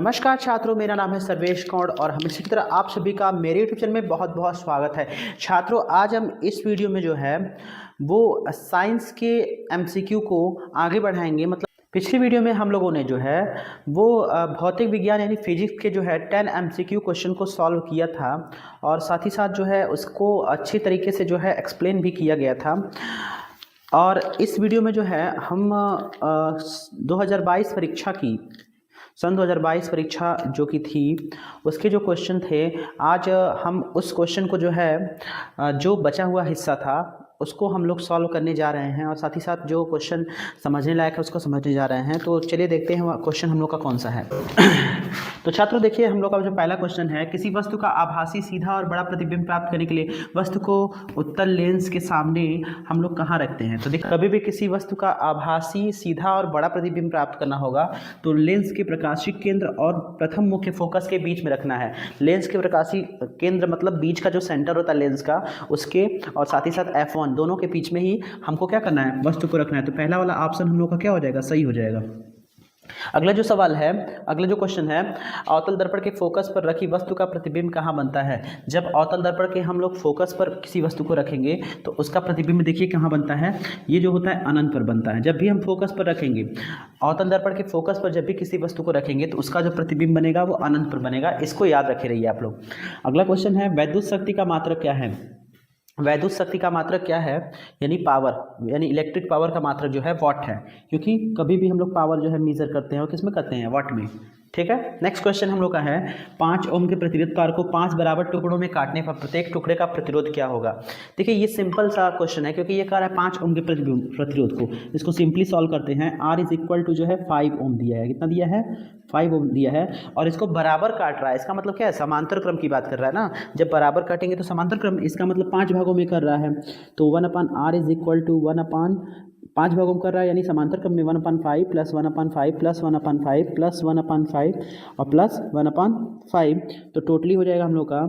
नमस्कार छात्रों, मेरा नाम है सर्वेश कौड़ और हमेशा की तरह आप सभी का मेरे यूट्यूब चैनल में बहुत बहुत स्वागत है। छात्रों, आज हम इस वीडियो में जो है वो साइंस के एमसीक्यू को आगे बढ़ाएंगे। मतलब पिछली वीडियो में हम लोगों ने जो है वो भौतिक विज्ञान यानी फिजिक्स के जो है 10 एमसीक्यू क्वेश्चन को सॉल्व किया था और साथ ही साथ जो है उसको अच्छी तरीके से जो है एक्सप्लेन भी किया गया था। और इस वीडियो में जो है हम 2022 परीक्षा की सन 2022 परीक्षा जो की थी उसके जो क्वेश्चन थे, आज हम उस क्वेश्चन को जो है जो बचा हुआ हिस्सा था उसको हम लोग सॉल्व करने जा रहे हैं और साथ ही साथ जो क्वेश्चन समझने लायक है उसको समझने जा रहे हैं। तो चलिए देखते हैं क्वेश्चन हम लोग का कौन सा है। तो छात्रों देखिए, हम लोग का जो पहला क्वेश्चन है, किसी वस्तु का आभासी सीधा और बड़ा प्रतिबिंब प्राप्त करने के लिए वस्तु को उत्तल लेंस के सामने हम लोग कहाँ रखते हैं। तो देखिए, कभी भी किसी वस्तु का आभासी सीधा और बड़ा प्रतिबिंब प्राप्त करना होगा तो लेंस के प्रकाशिक केंद्र और प्रथम मुख्य फोकस के बीच में रखना है। लेंस के प्रकाशिक केंद्र मतलब बीच का जो सेंटर होता है लेंस का, उसके और साथ ही साथ F1 दोनों के बीच में ही हमको क्या करना है, वस्तु को रखना है। तो पहला वाला ऑप्शन हम लोग का क्या हो जाएगा, सही हो जाएगा। अगला जो सवाल है, अगला जो क्वेश्चन है, अवतल दर्पण के फोकस पर रखी वस्तु का प्रतिबिंब कहाँ बनता है। जब अवतल दर्पण के हम लोग फोकस पर किसी वस्तु को रखेंगे तो उसका प्रतिबिंब देखिए कहाँ बनता है, ये जो होता है अनंत पर बनता है। जब भी हम फोकस पर रखेंगे, अवतल दर्पण के फोकस पर जब भी किसी वस्तु को रखेंगे तो उसका जो प्रतिबिंब बनेगा वो अनंत पर बनेगा। इसको याद रखे रहिए आप लोग। अगला क्वेश्चन है, वैद्युत शक्ति का मात्रक क्या है। वैद्युत शक्ति का मात्रक क्या है, यानी पावर, यानी इलेक्ट्रिक पावर का मात्रक जो है वॉट है, क्योंकि कभी भी हम लोग पावर जो है मेजर करते हैं और किस में करते हैं, वॉट में। ठीक है। नेक्स्ट क्वेश्चन हम लोग का है, 5 ओम के प्रतिरोध तार को 5 बराबर टुकड़ों में काटने पर प्रत्येक टुकड़े का प्रतिरोध क्या होगा। देखिए ये सिंपल सा क्वेश्चन है क्योंकि ये कह रहा है 5 ओम के प्रतिरोध को, इसको सिंपली सॉल्व करते हैं। R इज इक्वल टू जो है 5 ओम दिया है, कितना दिया है, 5 ओम दिया है और इसको बराबर काट रहा है। इसका मतलब क्या है, समांतर क्रम की बात कर रहा है ना। जब बराबर काटेंगे तो समांतर क्रम, इसका मतलब 5 भागों में कर रहा है। तो 1/r इज इक्वल टू 1/5 भागों में कर रहा है, यानी समांतर क्रम में 1/5 प्लस 1/5 प्लस 1/5 प्लस 1/5 और प्लस 1/5। तो टोटली हो जाएगा हम लोग का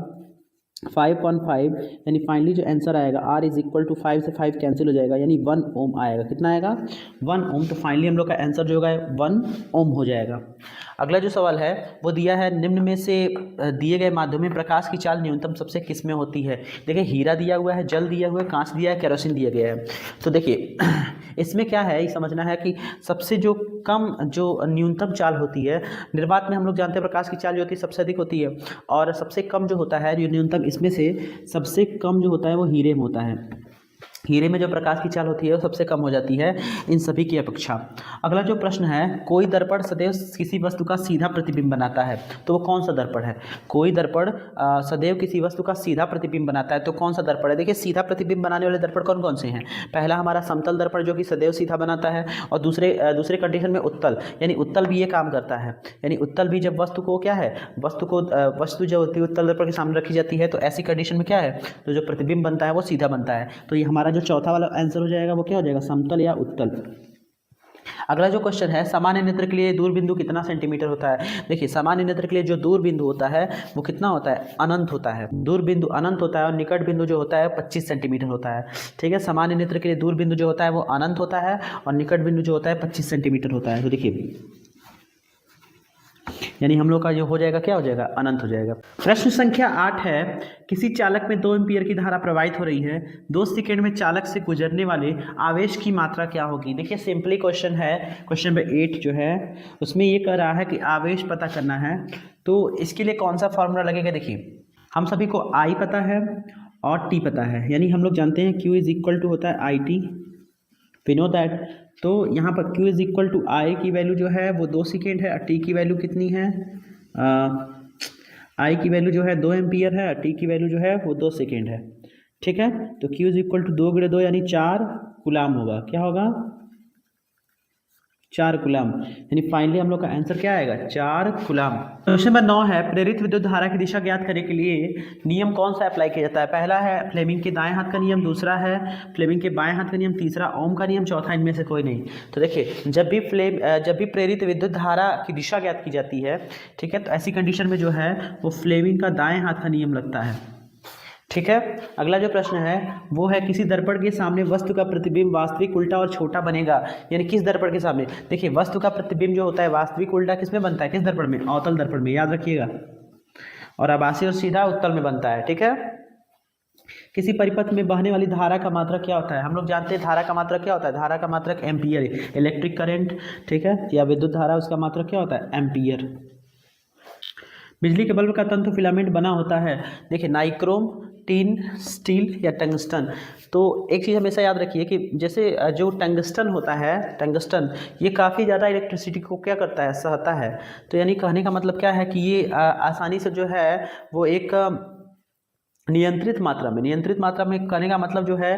5/5, यानी फाइनली जो आंसर आएगा R इज इक्वल टू 5 से 5 कैंसिल हो जाएगा, यानी 1 ओम आएगा। कितना आएगा, 1 ओम। तो फाइनली हम लोग का आंसर जो होगा 1 ओम हो जाएगा। अगला जो सवाल है वो दिया है, निम्न में से दिए गए माध्यम में प्रकाश की चाल न्यूनतम सबसे किस में होती है। देखिए हीरा दिया हुआ है, जल दिया हुआ है, कांच दिया है, केरोसिन दिया गया है। तो देखिए इसमें क्या है, ये समझना है कि सबसे जो कम जो न्यूनतम चाल होती है, निर्वात में हम लोग जानते हैं प्रकाश की चाल जो होती है सबसे अधिक होती है और सबसे कम जो होता है जो न्यूनतम, इसमें से सबसे कम जो होता है वो हीरे में होता है। हीरे में जो प्रकाश की चाल होती है वो सबसे कम हो जाती है इन सभी की अपेक्षा। अगला जो प्रश्न है, कोई दर्पण सदैव किसी वस्तु का सीधा प्रतिबिंब बनाता है, तो वो कौन सा दर्पण है। कोई दर्पण सदैव किसी वस्तु का सीधा प्रतिबिंब बनाता है तो कौन सा दर्पण है। देखिए सीधा प्रतिबिंब बनाने वाले दर्पण कौन कौन से हैं। पहला हमारा समतल दर्पण जो कि सदैव सीधा बनाता है और दूसरे कंडीशन में उत्तल, यानी उत्तल भी ये काम करता है। यानी उत्तल भी जब वस्तु को क्या है, वस्तु जो होती है उत्तल दर्पण के सामने रखी जाती है तो ऐसी कंडीशन में क्या है, तो जो प्रतिबिंब बनता है वो सीधा बनता है। तो ये हमारा जो चौथा वाला आंसर हो जाएगा वो क्या हो जाएगा, समतल या उत्तल। अगला जो क्वेश्चन है, सामान्य नेत्र के लिए दूर बिंदु कितना सेंटीमीटर होता है। देखिए सामान्य नेत्र के लिए जो दूर बिंदु होता है वो कितना होता है, अनंत होता है। दूर बिंदु अनंत होता है और निकट बिंदु जो होता है 25 सेंटीमीटर होता है। ठीक है, सामान्य नेत्र के लिए दूर बिंदु जो होता है वो अनंत होता है और निकट बिंदु जो होता है 25 सेंटीमीटर होता है। तो देखिए यानी हम लोग का जो हो जाएगा क्या हो जाएगा, अनंत हो जाएगा। प्रश्न संख्या 8 है, किसी चालक में 2 एम्पीयर की धारा प्रवाहित हो रही है, 2 सेकंड में चालक से गुजरने वाले आवेश की मात्रा क्या होगी। देखिए सिंपली क्वेश्चन है, क्वेश्चन नंबर 8 जो है उसमें ये कह रहा है कि आवेश पता करना है। तो इसके लिए कौन सा फॉर्मूला लगेगा। देखिए हम सभी को I पता है और T पता है, यानी हम लोग जानते हैं Q इज इक्वल टू होता है IT, वी नो दैट। तो यहाँ पर Q is equal to I की वैल्यू जो है वो 2 सेकेंड है, T की वैल्यू कितनी है, I की वैल्यू जो है 2 एम्पियर है, T की वैल्यू जो है वो 2 सेकेंड है। ठीक है, तो Q इज इक्वल टू 2 × 2 यानी 4 कूलाम होगा। क्या होगा, 4 कूलाम, यानी फाइनली हम लोग का आंसर क्या आएगा, 4 कूलाम। क्वेश्चन नंबर 9 है, प्रेरित विद्युत धारा की दिशा ज्ञात करने के लिए नियम कौन सा अप्लाई किया जाता है। पहला है फ्लेमिंग के दाएं हाथ का नियम, दूसरा है फ्लेमिंग के बाएं हाथ का नियम, तीसरा ओम का नियम, चौथा इनमें से कोई नहीं। तो देखिए जब भी प्रेरित विद्युत धारा की दिशा ज्ञात की जाती है, ठीक है, तो ऐसी कंडीशन में जो है वो फ्लेमिंग का दाएं हाथ का नियम लगता है। ठीक है। अगला जो प्रश्न है वो है किसी दर्पण के सामने वस्तु का प्रतिबिंब वास्तविक उल्टा और छोटा बनेगा। यानी किस दर्पण के सामने, देखिए वस्तु का प्रतिबिंब जो होता है वास्तविक उल्टा किस में बनता है, किस दर्पण में, अवतल दर्पण में, याद रखिएगा। और आभासी और सीधा उत्तल में बनता है। ठीक है। किसी परिपथ में बहने वाली धारा का मात्रक क्या होता है, हम लोग जानते हैं धारा का मात्रक क्या होता है, धारा का मात्रक एम्पियर, इलेक्ट्रिक करंट, ठीक है, या विद्युत धारा, उसका मात्रक क्या होता है, एम्पियर। बिजली के बल्ब का तंतु फिलामेंट बना होता है, देखिए नाइक्रोम, टिन, स्टील या टंगस्टन। तो एक चीज़ हमेशा याद रखिए कि जैसे जो टंगस्टन होता है, टंगस्टन ये काफ़ी ज़्यादा इलेक्ट्रिसिटी को क्या करता है, सहता है। तो यानी कहने का मतलब क्या है कि ये आसानी से जो है वो एक नियंत्रित मात्रा में कहने का मतलब जो है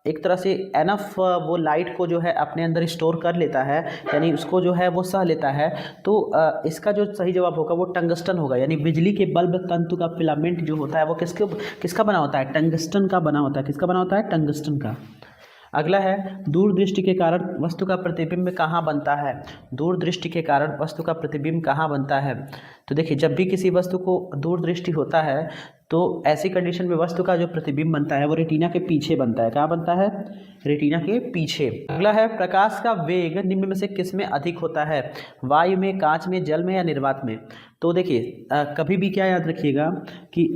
एक तरह से एनफ वो लाइट को जो है अपने अंदर स्टोर कर लेता है, यानी उसको जो है वो सह लेता है। तो इसका जो सही जवाब होगा वो टंगस्टन होगा। यानी बिजली के बल्ब तंतु का फिलामेंट जो होता है वो किसका बना होता है, टंगस्टन का बना होता है। किसका बना होता है, टंगस्टन का। अगला है दूरदृष्टि के कारण वस्तु का प्रतिबिंब कहाँ बनता है। दूरदृष्टि के कारण वस्तु का प्रतिबिंब कहाँ बनता है। तो देखिए जब भी किसी वस्तु को दूरदृष्टि होता है तो ऐसी कंडीशन में वस्तु का जो प्रतिबिंब बनता है वो रेटिना के पीछे बनता है। कहाँ बनता है, रेटिना के पीछे। अगला है प्रकाश का वेग निम्न में से किस में अधिक होता है, वायु में, कांच में, जल में या निर्वात में। तो देखिए कभी भी क्या याद रखिएगा कि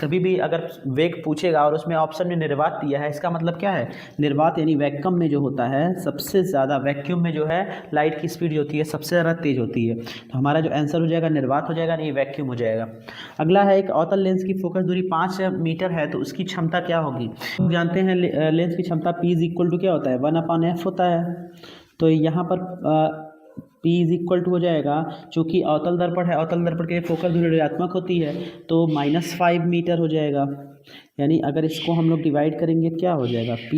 कभी भी अगर वेग पूछेगा और उसमें ऑप्शन में निर्वात दिया है, इसका मतलब क्या है, निर्वात यानी वैक्यूम में जो होता है सबसे ज़्यादा, वैक्यूम में जो है लाइट की स्पीड होती है सबसे ज़्यादा तेज होती है। तो हमारा जो आंसर हो जाएगा निर्वात हो जाएगा, नहीं वैक्यूम हो जाएगा। अगला है एक अवतल लेंस की फोकस दूरी 5 मीटर है तो उसकी क्षमता क्या होगी। हम जानते हैं लेंस की क्षमता P = क्या होता है, 1/f होता है। तो यहाँ पर P = हो जाएगा, चूँकि अवतल दर्पण है, अवतल दर्पण के फोकस दूरी ऋणात्मक होती है तो -5 मीटर हो जाएगा। यानी अगर इसको हम लोग डिवाइड करेंगे क्या हो जाएगा, P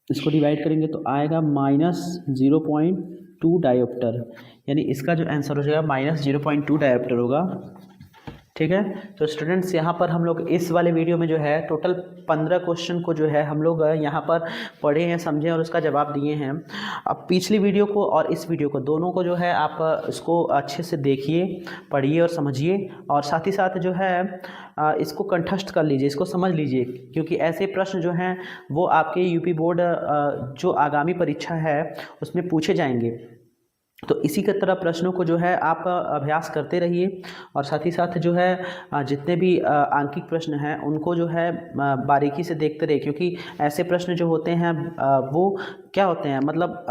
इसको डिवाइड करेंगे तो आएगा -0.2 डायोप्टर। यानी इसका जो आंसर हो जाएगा -0.2 डायोप्टर होगा। ठीक है। तो स्टूडेंट्स यहाँ पर हम लोग इस वाले वीडियो में जो है टोटल 15 क्वेश्चन को जो है हम लोग यहाँ पर पढ़े हैं, समझे और उसका जवाब दिए हैं। अब पिछली वीडियो को और इस वीडियो को दोनों को जो है आप इसको अच्छे से देखिए, पढ़िए और समझिए, और साथ ही साथ जो है इसको कंठस्थ कर लीजिए, इसको समझ लीजिए, क्योंकि ऐसे प्रश्न जो हैं वो आपके यूपी बोर्ड जो आगामी परीक्षा है उसमें पूछे जाएंगे। तो इसी की तरह प्रश्नों को जो है आप अभ्यास करते रहिए, और साथ ही साथ जो है जितने भी आंकिक प्रश्न हैं उनको जो है बारीकी से देखते रहिए, क्योंकि ऐसे प्रश्न जो होते हैं वो क्या होते हैं, मतलब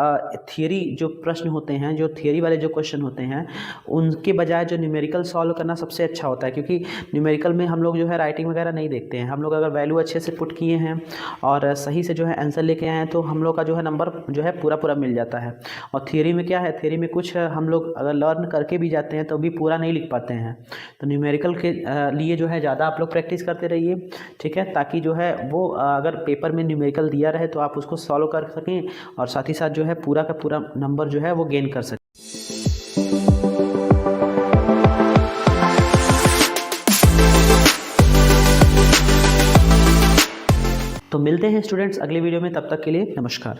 थियरी जो प्रश्न होते हैं, जो थियरी वाले जो क्वेश्चन होते हैं उनके बजाय जो न्यूमेरिकल सॉल्व करना सबसे अच्छा होता है। क्योंकि न्यूमेरिकल में हम लोग जो है राइटिंग वगैरह नहीं देखते हैं, हम लोग अगर वैल्यू अच्छे से पुट किए हैं और सही से जो है आंसर लेके आए हैं तो हम लोग का जो है नंबर जो है पूरा मिल जाता है। और थियरी में क्या है, थियरी में कुछ हम लोग अगर लर्न करके भी जाते हैं तो भी पूरा नहीं लिख पाते हैं। तो न्यूमेरिकल के लिए जो है ज़्यादा आप लोग प्रैक्टिस करते रहिए, ठीक है, ताकि जो है वो अगर पेपर में न्यूमेरिकल दिया रहे तो आप उसको सॉल्व कर सकें और साथ ही साथ जो है पूरा का पूरा नंबर जो है वो गेन कर सकें। तो मिलते हैं स्टूडेंट्स अगले वीडियो में, तब तक के लिए नमस्कार।